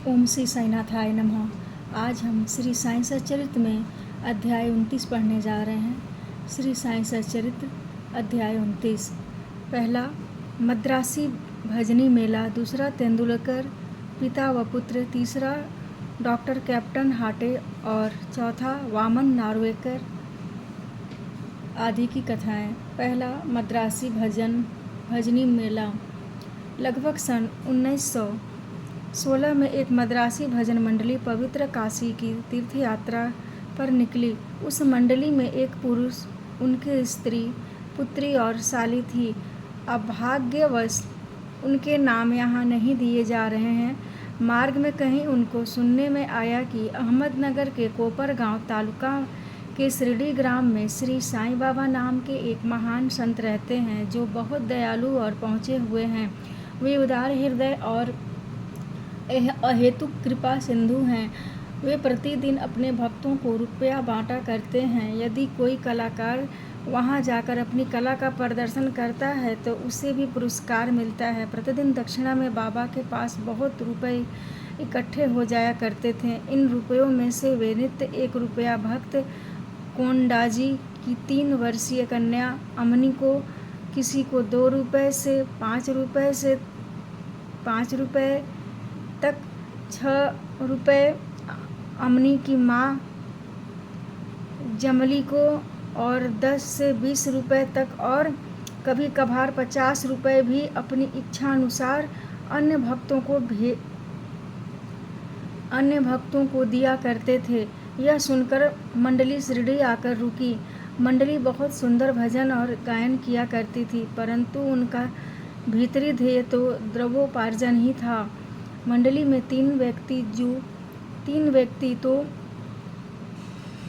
ओम श्री साईनाथाय नमः। आज हम श्री साईं सच्चरित्र में अध्याय 29 पढ़ने जा रहे हैं। श्री साईं सच्चरित्र अध्याय 29। पहला मद्रासी भजनी मेला, दूसरा तेंदुलकर पिता व पुत्र, तीसरा डॉक्टर कैप्टन हाटे और चौथा वामन नार्वेकर आदि की कथाएं। पहला मद्रासी भजनी मेला। लगभग सन 1916 में एक मद्रासी भजन मंडली पवित्र काशी की तीर्थ यात्रा पर निकली। उस मंडली में एक पुरुष, उनकी स्त्री, पुत्री और साली थी। अभाग्यवश उनके नाम यहाँ नहीं दिए जा रहे हैं। मार्ग में कहीं उनको सुनने में आया कि अहमदनगर के कोपर गांव तालुका के शिरडी ग्राम में श्री साईं बाबा नाम के एक महान संत रहते हैं, जो बहुत दयालु और पहुँचे हुए हैं। वे उदार हृदय और अहेतुक कृपा सिंधु हैं। वे प्रतिदिन अपने भक्तों को रुपया बांटा करते हैं। यदि कोई कलाकार वहां जाकर अपनी कला का प्रदर्शन करता है तो उसे भी पुरस्कार मिलता है। प्रतिदिन दक्षिणा में बाबा के पास बहुत रुपए इकट्ठे हो जाया करते थे। इन रुपयों में से वे नित्य 1 रुपया भक्त कोंडाजी की 3 वर्षीय कन्या अमनी को, किसी को 2 रुपये से 5 रुपये से 5 रुपये तक, 6 रुपये अमनी की माँ जमली को और 10 से 20 रुपये तक, और कभी कभार 50 रुपये भी अपनी इच्छा अनुसार अन्य भक्तों को दिया करते थे। यह सुनकर मंडली शिरडी आकर रुकी। मंडली बहुत सुंदर भजन और गायन किया करती थी, परंतु उनका भीतरी ध्येय तो द्रव्योपार्जन ही था। मंडली में 3 व्यक्ति तो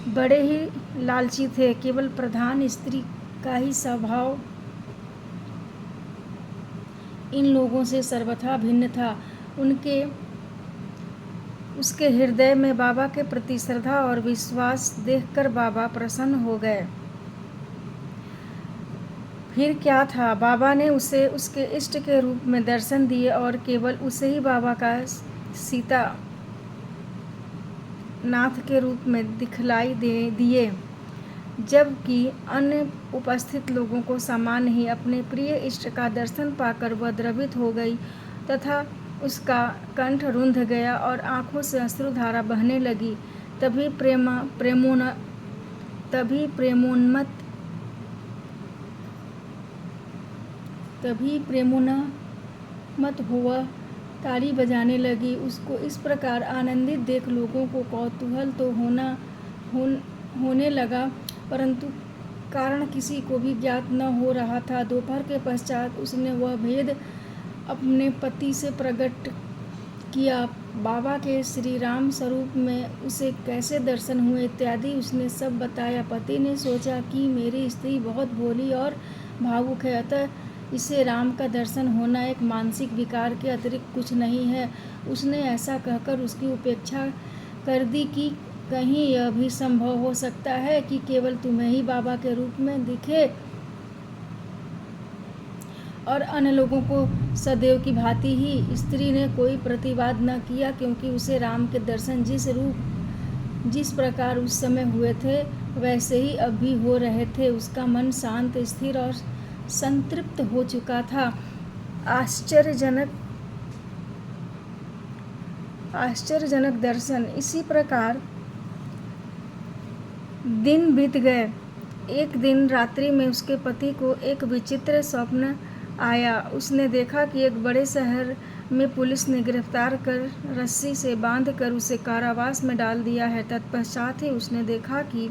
बड़े ही लालची थे। केवल प्रधान स्त्री का ही स्वभाव इन लोगों से सर्वथा भिन्न था। उसके हृदय में बाबा के प्रति श्रद्धा और विश्वास देखकर बाबा प्रसन्न हो गए। फिर क्या था, बाबा ने उसे उसके इष्ट के रूप में दर्शन दिए और केवल उसे ही बाबा का सीता नाथ के रूप में दिखलाई दिए, जबकि अन्य उपस्थित लोगों को सामान्य ही अपने प्रिय इष्ट का दर्शन पाकर वह द्रवित हो गई तथा उसका कंठ रुंध गया और आंखों से अश्रुधारा बहने लगी। तभी प्रेमोन्मत्त हुआ ताली बजाने लगी। उसको इस प्रकार आनंदित देख लोगों को कौतूहल तो होने लगा, परंतु कारण किसी को भी ज्ञात न हो रहा था। दोपहर के पश्चात उसने वह भेद अपने पति से प्रकट किया। बाबा के श्री राम स्वरूप में उसे कैसे दर्शन हुए इत्यादि उसने सब बताया। पति ने सोचा कि मेरी स्त्री बहुत भोली और भावुक है, अतः इसे राम का दर्शन होना एक मानसिक विकार के अतिरिक्त कुछ नहीं है। उसने ऐसा कहकर उसकी उपेक्षा कर दी कि कहीं यह भी संभव हो सकता है कि केवल तुम्हें ही बाबा के रूप में दिखे और अन्य लोगों को सदैव की भांति ही। स्त्री ने कोई प्रतिवाद न किया, क्योंकि उसे राम के दर्शन जिस प्रकार उस समय हुए थे वैसे ही अब भी हो रहे थे। उसका मन शांत, स्थिर और संतृप्त हो चुका था। आश्चर्यजनक दर्शन। इसी प्रकार दिन बीत गए। एक दिन रात्रि में उसके पति को एक विचित्र स्वप्न आया। उसने देखा कि एक बड़े शहर में पुलिस ने गिरफ्तार कर रस्सी से बांधकर उसे कारावास में डाल दिया है। तत्पश्चात ही उसने देखा कि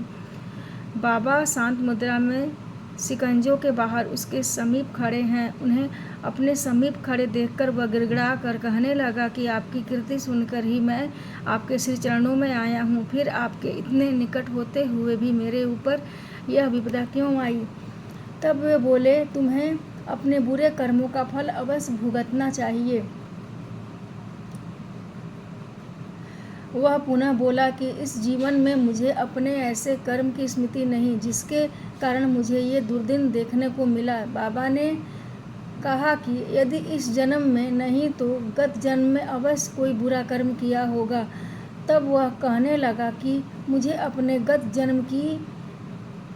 बाबा शांत मुद्रा में शिकंजों के बाहर उसके समीप खड़े हैं। उन्हें अपने समीप खड़े देखकर वह गिड़गिड़ा कर कहने लगा कि आपकी कीर्ति सुनकर ही मैं आपके श्री चरणों में आया हूँ। फिर आपके इतने निकट होते हुए भी मेरे ऊपर यह विपदा क्यों आई? तब वे बोले, तुम्हें अपने बुरे कर्मों का फल अवश्य भुगतना चाहिए। वह पुनः बोला कि इस जीवन में मुझे अपने ऐसे कर्म की स्मृति नहीं जिसके कारण मुझे ये दुर्दिन देखने को मिला। बाबा ने कहा कि यदि इस जन्म में नहीं तो गत जन्म में अवश्य कोई बुरा कर्म किया होगा। तब वह कहने लगा कि मुझे अपने गत जन्म की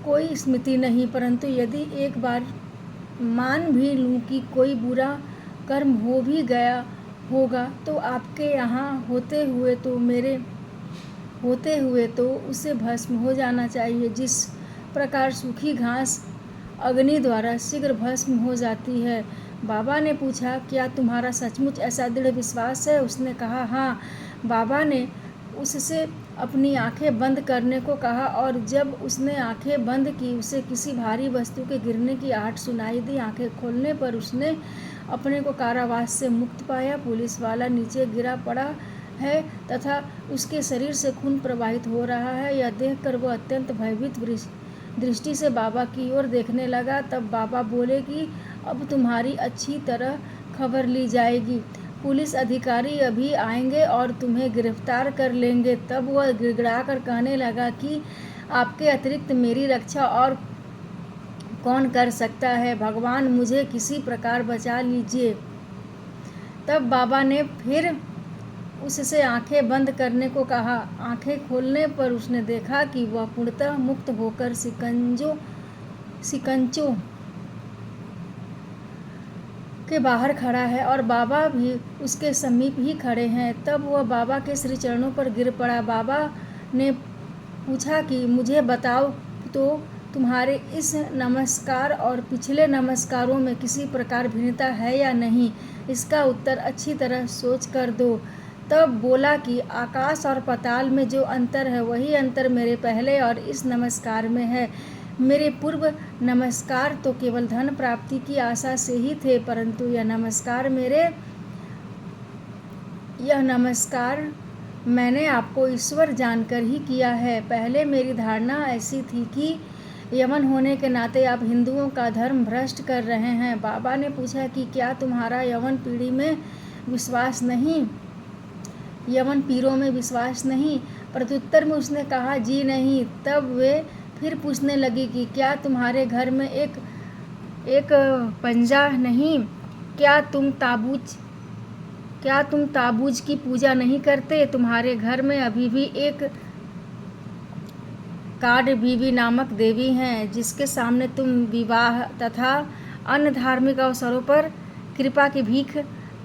कोई स्मृति नहीं, परंतु यदि एक बार मान भी लूँ कि कोई बुरा कर्म हो भी गया होगा तो आपके यहाँ होते हुए तो उसे भस्म हो जाना चाहिए, जिस प्रकार सूखी घास अग्नि द्वारा शीघ्र भस्म हो जाती है। बाबा ने पूछा, क्या तुम्हारा सचमुच ऐसा दृढ़ विश्वास है? उसने कहा, हाँ। बाबा ने उससे अपनी आंखें बंद करने को कहा और जब उसने आंखें बंद की उसे किसी भारी वस्तु के गिरने की आहट सुनाई दी। आंखें खोलने पर उसने अपने को कारावास से मुक्त पाया। पुलिस वाला नीचे गिरा पड़ा है तथा उसके शरीर से खून प्रवाहित हो रहा है। यह देखकर वह अत्यंत भयभीत दृष्टि से बाबा की ओर देखने लगा। तब बाबा बोले कि अब तुम्हारी अच्छी तरह खबर ली जाएगी। पुलिस अधिकारी अभी आएंगे और तुम्हें गिरफ्तार कर लेंगे। तब वह गिड़गिड़ाकर कहने लगा कि आपके अतिरिक्त मेरी रक्षा और कौन कर सकता है? भगवान मुझे किसी प्रकार बचा लीजिए। तब बाबा ने फिर उससे आंखें बंद करने को कहा। आंखें खोलने पर उसने देखा कि वह पूर्णतः मुक्त होकर सिकंचों के बाहर खड़ा है और बाबा भी उसके समीप ही खड़े हैं। तब वह बाबा के श्री चरणों पर गिर पड़ा। बाबा ने पूछा कि मुझे बताओ तो तुम्हारे इस नमस्कार और पिछले नमस्कारों में किसी प्रकार भिन्नता है या नहीं? इसका उत्तर अच्छी तरह सोच कर दो। तब बोला कि आकाश और पाताल में जो अंतर है वही अंतर मेरे पहले और इस नमस्कार में है। मेरे पूर्व नमस्कार तो केवल धन प्राप्ति की आशा से ही थे, परंतु यह नमस्कार मैंने आपको ईश्वर जानकर ही किया है। पहले मेरी धारणा ऐसी थी कि यमन होने के नाते आप हिंदुओं का धर्म भ्रष्ट कर रहे हैं। बाबा ने पूछा कि क्या तुम्हारा यमन पीढ़ी में विश्वास नहीं, यमन पीरों में विश्वास नहीं? प्रत्युत्तर में उसने कहा, जी नहीं। तब वे फिर पूछने लगी कि क्या तुम्हारे घर में एक पंजा नहीं? क्या तुम ताबूज की पूजा नहीं करते? तुम्हारे घर में अभी भी एक काड बीवी नामक देवी हैं, जिसके सामने तुम विवाह तथा अन्य धार्मिक अवसरों पर कृपा की भीख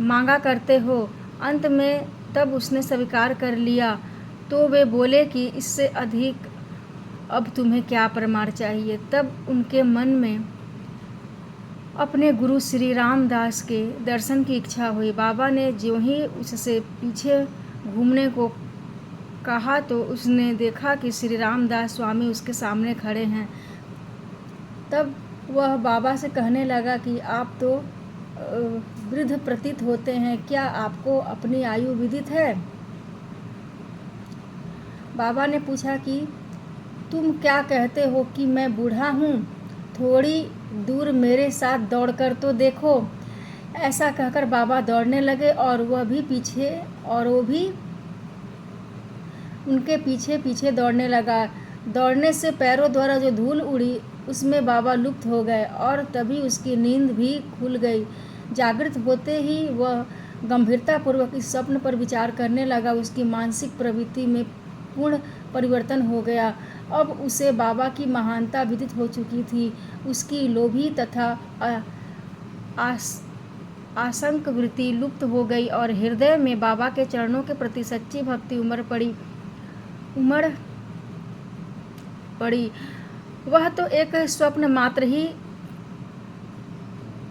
मांगा करते हो। अंत में तब उसने स्वीकार कर लिया। तो वे बोले कि इससे अधिक अब तुम्हें क्या प्रमाण चाहिए? तब उनके मन में अपने गुरु श्री रामदास के दर्शन की इच्छा हुई। बाबा ने ज्यों ही उससे पीछे घूमने को कहा तो उसने देखा कि श्री रामदास स्वामी उसके सामने खड़े हैं। तब वह बाबा से कहने लगा कि आप तो वृद्ध प्रतीत होते हैं, क्या आपको अपनी आयु विदित है? बाबा ने पूछा कि तुम क्या कहते हो कि मैं बूढ़ा हूँ? थोड़ी दूर मेरे साथ दौड़कर तो देखो। ऐसा कहकर बाबा दौड़ने लगे और वो भी उनके पीछे पीछे दौड़ने लगा। दौड़ने से पैरों द्वारा जो धूल उड़ी उसमें बाबा लुप्त हो गए और तभी उसकी नींद भी खुल गई। जागृत होते ही वह गंभीरतापूर्वक इस स्वप्न पर विचार करने लगा। उसकी मानसिक प्रवृत्ति में पूर्ण परिवर्तन हो गया। अब उसे बाबा की महानता विदित हो चुकी थी। उसकी लोभी तथा आसंक वृत्ति लुप्त हो गई और हृदय में बाबा के चरणों के प्रति सच्ची भक्ति उमड़ पड़ी। वह तो एक स्वप्न मात्र ही,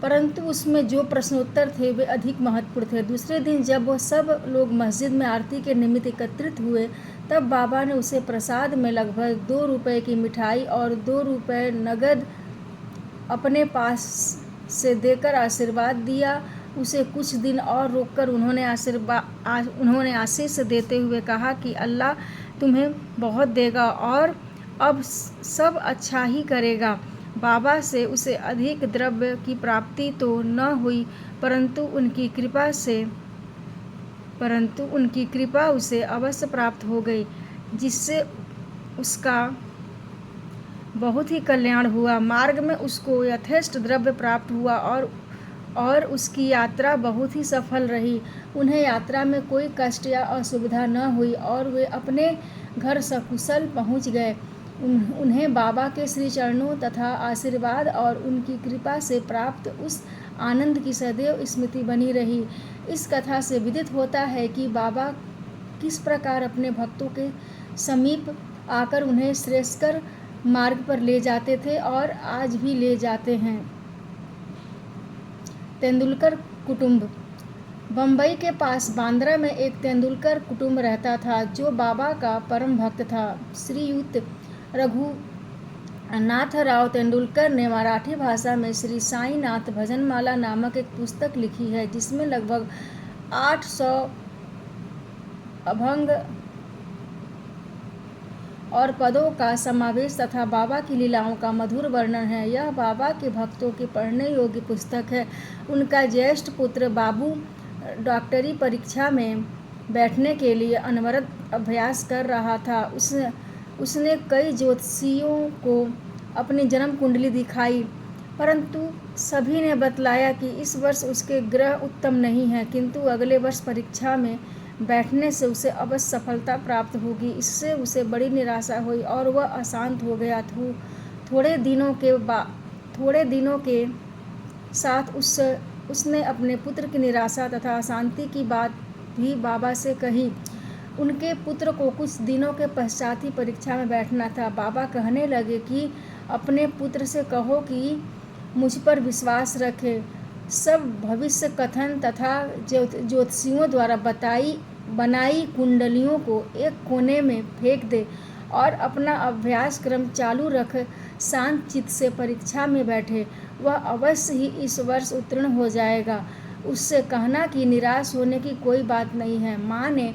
परंतु उसमें जो प्रश्नोत्तर थे वे अधिक महत्वपूर्ण थे। दूसरे दिन जब वह सब लोग मस्जिद में आरती के निमित्त एकत्रित हुए तब बाबा ने उसे प्रसाद में लगभग 2 रुपए की मिठाई और 2 रुपए नगद अपने पास से देकर आशीर्वाद दिया। उसे कुछ दिन और रोककर उन्होंने आशीष देते हुए कहा कि अल्लाह तुम्हें बहुत देगा और अब सब अच्छा ही करेगा। बाबा से उसे अधिक द्रव्य की प्राप्ति तो न हुई, परंतु उनकी कृपा उसे अवश्य प्राप्त हो गई, जिससे उसका बहुत ही कल्याण हुआ। मार्ग में उसको यथेष्ट द्रव्य प्राप्त हुआ और और उसकी यात्रा बहुत ही सफल रही। उन्हें यात्रा में कोई कष्ट या असुविधा न हुई और वे अपने घर सकुशल पहुंच गए। उन्हें बाबा के श्री चरणों तथा आशीर्वाद और उनकी कृपा से प्राप्त उस आनंद की सदैव स्मृति बनी रही। इस कथा से विदित होता है कि बाबा किस प्रकार अपने भक्तों के समीप आकर उन्हें श्रेयस्कर मार्ग पर ले जाते थे और आज भी ले जाते हैं। तेंदुलकर कुटुंब। बम्बई के पास बांद्रा में एक तेंदुलकर कुटुंब रहता था जो बाबा का परम भक्त था। श्रीयुत रघुनाथराव तेंदुलकर ने मराठी भाषा में श्री साईनाथ भजनमाला नामक एक पुस्तक लिखी है जिसमें लगभग 800 अभंग और पदों का समावेश तथा बाबा की लीलाओं का मधुर वर्णन है। यह बाबा के भक्तों की पढ़ने योग्य पुस्तक है। उनका ज्येष्ठ पुत्र बाबू डॉक्टरी परीक्षा में बैठने के लिए अनवरत अभ्यास कर रहा था। उसने कई ज्योतिषियों को अपनी जन्म कुंडली दिखाई, परंतु सभी ने बतलाया कि इस वर्ष उसके ग्रह उत्तम नहीं हैं, किंतु अगले वर्ष परीक्षा में बैठने से उसे अवश्य सफलता प्राप्त होगी। इससे उसे बड़ी निराशा हुई और वह अशांत हो गया। थोड़े दिनों के साथ उसने अपने पुत्र की निराशा तथा अशांति की बात भी बाबा से कही। उनके पुत्र को कुछ दिनों के पश्चात ही परीक्षा में बैठना था। बाबा कहने लगे कि अपने पुत्र से कहो कि मुझ पर विश्वास रखे, सब भविष्य कथन तथा ज्योतिषियों द्वारा बनाई कुंडलियों को एक कोने में फेंक दे और अपना अभ्यास क्रम चालू रख शांत चित्त से परीक्षा में बैठे। वह अवश्य ही इस वर्ष उत्तीर्ण हो जाएगा। उससे कहना कि निराश होने की कोई बात नहीं है। माँ ने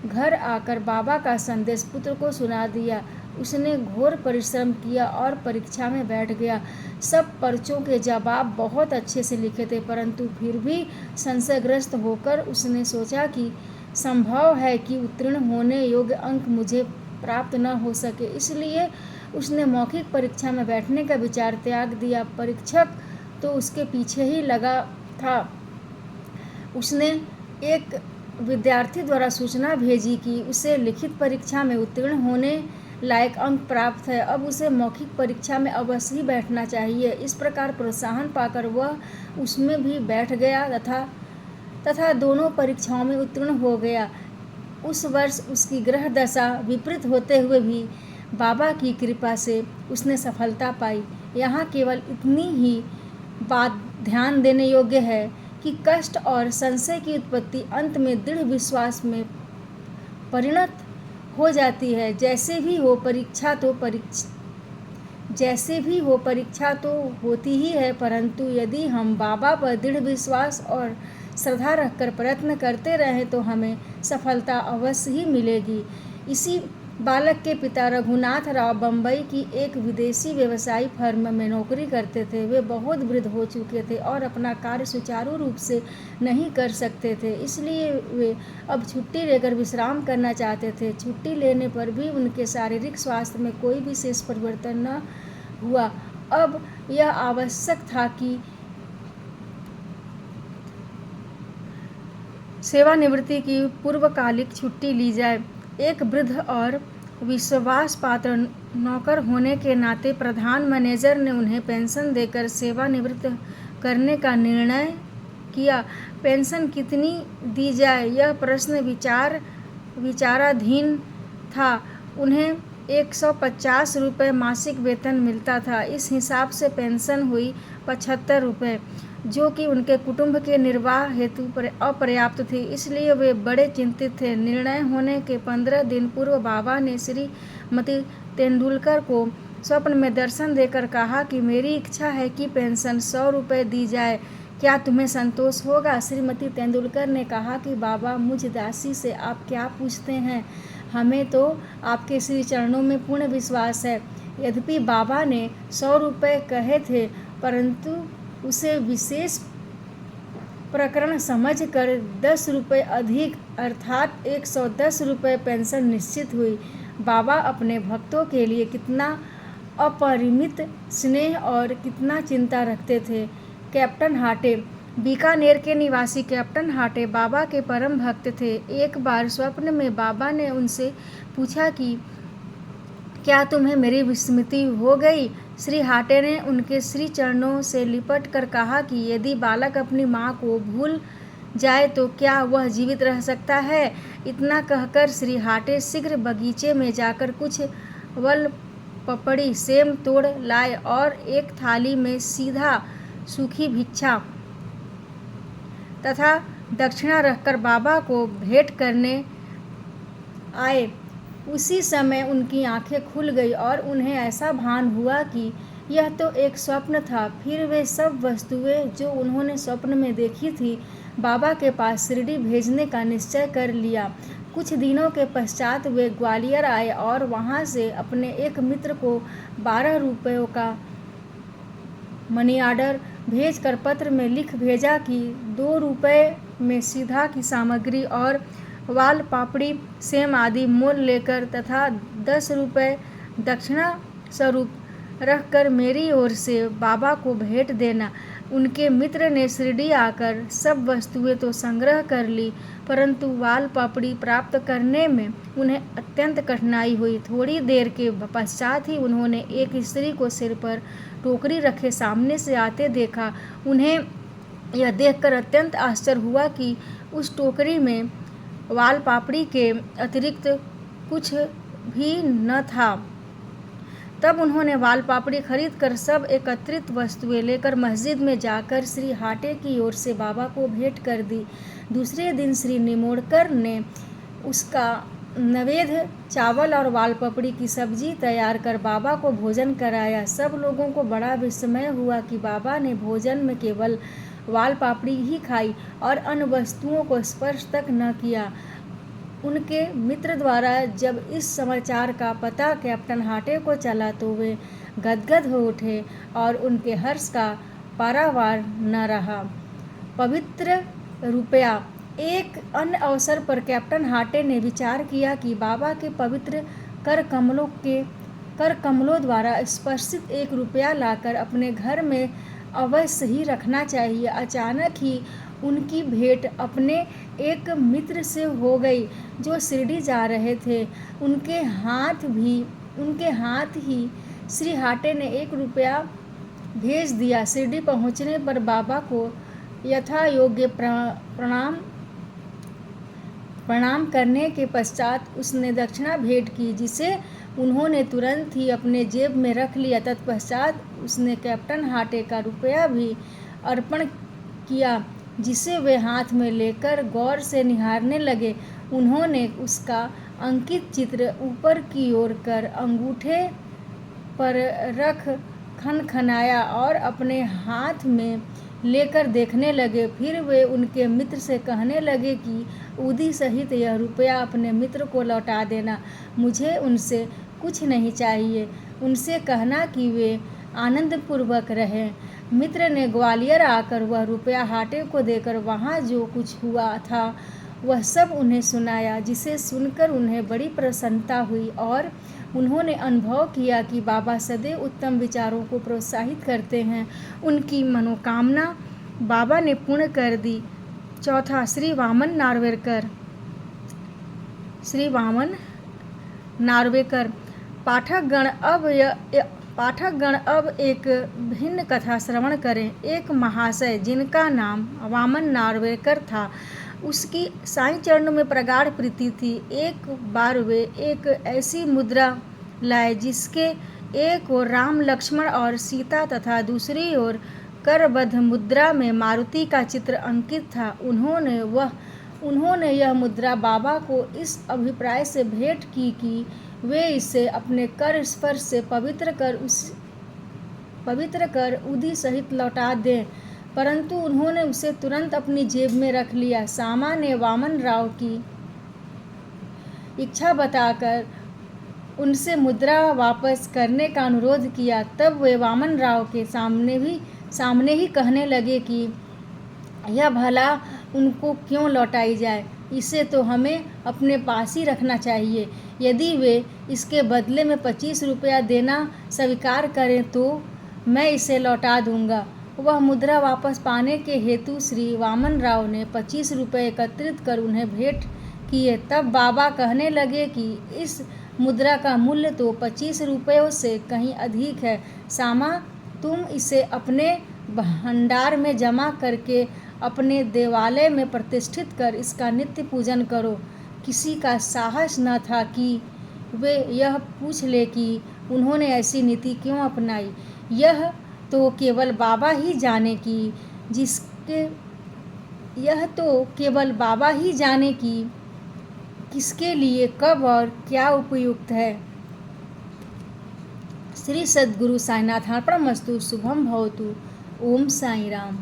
घर आकर बाबा का संदेश पुत्र को सुना दिया। उसने घोर परिश्रम किया और परीक्षा में बैठ गया। सब पर्चों के जवाब बहुत अच्छे से लिखे थे, परंतु फिर भी संशयग्रस्त होकर उसने सोचा कि संभव है कि उत्तीर्ण होने योग्य अंक मुझे प्राप्त न हो सके। इसलिए उसने मौखिक परीक्षा में बैठने का विचार त्याग दिया। परीक्षक तो उसके पीछे ही लगा था। उसने एक विद्यार्थी द्वारा सूचना भेजी कि उसे लिखित परीक्षा में उत्तीर्ण होने लायक अंक प्राप्त है, अब उसे मौखिक परीक्षा में अवश्य ही बैठना चाहिए। इस प्रकार प्रोत्साहन पाकर वह उसमें भी बैठ गया तथा दोनों परीक्षाओं में उत्तीर्ण हो गया। उस वर्ष उसकी ग्रह दशा विपरीत होते हुए भी बाबा की कृपा से उसने सफलता पाई। यहाँ केवल इतनी ही बात ध्यान देने योग्य है कि कष्ट और संशय की उत्पत्ति अंत में दृढ़ विश्वास में परिणत हो जाती है। जैसे भी हो परीक्षा तो होती ही है, परंतु यदि हम बाबा पर दृढ़ विश्वास और श्रद्धा रखकर प्रयत्न करते रहें तो हमें सफलता अवश्य ही मिलेगी। इसी बालक के पिता रघुनाथराव बम्बई की एक विदेशी व्यवसायी फर्म में नौकरी करते थे। वे बहुत वृद्ध हो चुके थे और अपना कार्य सुचारू रूप से नहीं कर सकते थे, इसलिए वे अब छुट्टी लेकर विश्राम करना चाहते थे। छुट्टी लेने पर भी उनके शारीरिक स्वास्थ्य में कोई विशेष परिवर्तन न हुआ। अब यह आवश्यक था कि सेवानिवृत्ति की पूर्वकालिक छुट्टी ली जाए। एक वृद्ध और विश्वास पात्र नौकर होने के नाते प्रधान मैनेजर ने उन्हें पेंशन देकर सेवानिवृत्त करने का निर्णय किया। पेंशन कितनी दी जाए यह प्रश्न विचाराधीन था। उन्हें 150 रुपये मासिक वेतन मिलता था। इस हिसाब से पेंशन हुई 75 रुपये, जो कि उनके कुटुंब के निर्वाह हेतु अपर्याप्त थी, इसलिए वे बड़े चिंतित थे। निर्णय होने के 15 दिन पूर्व बाबा ने श्रीमती तेंदुलकर को स्वप्न में दर्शन देकर कहा कि मेरी इच्छा है कि पेंशन 100 रुपये दी जाए, क्या तुम्हें संतोष होगा? श्रीमती तेंदुलकर ने कहा कि बाबा, मुझ दासी से आप क्या पूछते हैं? हमें तो आपके श्री चरणों में पूर्ण विश्वास है। यद्यपि बाबा ने 100 रुपये कहे थे, परंतु उसे विशेष प्रकरण समझकर 10 रुपये अधिक अर्थात 110 रुपये पेंशन निश्चित हुई। बाबा अपने भक्तों के लिए कितना अपरिमित स्नेह और कितना चिंता रखते थे। कैप्टन हाटे। बीकानेर के निवासी कैप्टन हाटे बाबा के परम भक्त थे। एक बार स्वप्न में बाबा ने उनसे पूछा कि क्या तुम्हें मेरी विस्मृति हो गई? श्री हाटे ने उनके श्री चरणों से लिपट कर कहा कि यदि बालक अपनी माँ को भूल जाए तो क्या वह जीवित रह सकता है? इतना कहकर श्री हाटे शीघ्र बगीचे में जाकर कुछ वल पपड़ी सेम तोड़ लाए और एक थाली में सीधा सूखी भिक्षा तथा दक्षिणा रखकर बाबा को भेंट करने आए। उसी समय उनकी आंखें खुल गई और उन्हें ऐसा भान हुआ कि यह तो एक स्वप्न था। फिर वे सब वस्तुएं जो उन्होंने स्वप्न में देखी थी बाबा के पास शिरडी भेजने का निश्चय कर लिया। कुछ दिनों के पश्चात वे ग्वालियर आए और वहां से अपने एक मित्र को 12 रुपयों का मनी ऑर्डर भेजकर पत्र में लिख भेजा कि 2 रुपये में सीधा की सामग्री और वाल पापड़ी सेम आदि मोल लेकर तथा 10 रुपये दक्षिणा स्वरूप रखकर मेरी ओर से बाबा को भेंट देना। उनके मित्र ने शिरडी आकर सब वस्तुएं तो संग्रह कर ली, परंतु वाल पापड़ी प्राप्त करने में उन्हें अत्यंत कठिनाई हुई। थोड़ी देर के पश्चात ही उन्होंने एक स्त्री को सिर पर टोकरी रखे सामने से आते देखा। उन्हें यह देखकर अत्यंत आश्चर्य हुआ कि उस टोकरी में वाल पापड़ी के अतिरिक्त कुछ भी न था। तब उन्होंने वाल पापड़ी खरीद कर सब एकत्रित वस्तुएं लेकर मस्जिद में जाकर श्री हाटे की ओर से बाबा को भेंट कर दी। दूसरे दिन श्री निमोड़कर ने उसका नैवेद्य चावल और वाल पापड़ी की सब्जी तैयार कर बाबा को भोजन कराया। सब लोगों को बड़ा विस्मय हुआ कि बाबा ने भोजन में केवल वाल पापड़ी ही खाई और अन्य वस्तुओं को स्पर्श तक न किया। उनके मित्र द्वारा जब इस समाचार का पता कैप्टन हाटे को चला तो वे गदगद हो उठे और उनके हर्ष का पारावार न रहा। पवित्र रुपया। एक अन्य अवसर पर कैप्टन हाटे ने विचार किया कि बाबा के पवित्र कर कमलों द्वारा स्पर्शित 1 रुपया लाकर अपने घर में अवश्य ही रखना चाहिए। अचानक ही उनकी भेंट अपने एक मित्र से हो गई जो शिरडी जा रहे थे। उनके हाथ ही श्री हाटे ने 1 रुपया भेज दिया। शिरडी पहुंचने पर बाबा को यथा योग्य प्रणाम करने के पश्चात उसने दक्षिणा भेंट की, जिसे उन्होंने तुरंत ही अपने जेब में रख लिया। तत्पश्चात उसने कैप्टन हाटे का रुपया भी अर्पण किया, जिसे वे हाथ में लेकर गौर से निहारने लगे। उन्होंने उसका अंकित चित्र ऊपर की ओर कर अंगूठे पर रख खनखनाया और अपने हाथ में लेकर देखने लगे। फिर वे उनके मित्र से कहने लगे कि उदी सहित यह रुपया अपने मित्र को लौटा देना। मुझे उनसे कुछ नहीं चाहिए। उनसे कहना कि वे आनंदपूर्वक रहें। मित्र ने ग्वालियर आकर वह रुपया हाटे को देकर वहाँ जो कुछ हुआ था वह सब उन्हें सुनाया, जिसे सुनकर उन्हें बड़ी प्रसन्नता हुई और उन्होंने अनुभव किया कि बाबा सदैव उत्तम विचारों को प्रोत्साहित करते हैं। उनकी मनोकामना बाबा ने पूर्ण कर दी। चौथा, श्री वामन नार्वेकर। पाठकगण अब एक भिन्न कथा श्रवण करें। एक महाशय जिनका नाम वामन नार्वेकर था, उसकी साईं चरणों में प्रगाढ़ प्रीति थी। एक बार वे एक ऐसी मुद्रा लाए जिसके एक ओर राम लक्ष्मण और सीता तथा दूसरी ओर करबद्ध मुद्रा में मारुति का चित्र अंकित था। उन्होंने यह मुद्रा बाबा को इस अभिप्राय से भेंट की कि वे इसे अपने कर स्पर्श से पवित्र कर उदी सहित लौटा दें, परंतु उन्होंने उसे तुरंत अपनी जेब में रख लिया। सामा ने वामन राव की इच्छा बताकर उनसे मुद्रा वापस करने का अनुरोध किया। तब वे वामन राव के सामने ही कहने लगे कि यह भला उनको क्यों लौटाई जाए, इसे तो हमें अपने पास ही रखना चाहिए। यदि वे इसके बदले में 25 रुपया देना स्वीकार करें तो मैं इसे लौटा दूंगा। वह मुद्रा वापस पाने के हेतु श्री वामन राव ने 25 रुपये एकत्रित कर उन्हें भेंट किए। तब बाबा कहने लगे कि इस मुद्रा का मूल्य तो 25 रुपयों से कहीं अधिक है। सामा, तुम इसे अपने भंडार में जमा करके अपने देवालय में प्रतिष्ठित कर इसका नित्य पूजन करो। किसी का साहस न था कि वे यह पूछ ले कि उन्होंने ऐसी नीति क्यों अपनाई। यह तो केवल बाबा ही जाने कि किसके लिए कब और क्या उपयुक्त है। श्री सद्गुरु साईनाथ अर्पणमस्तु। शुभम भवतु। ओम साई राम।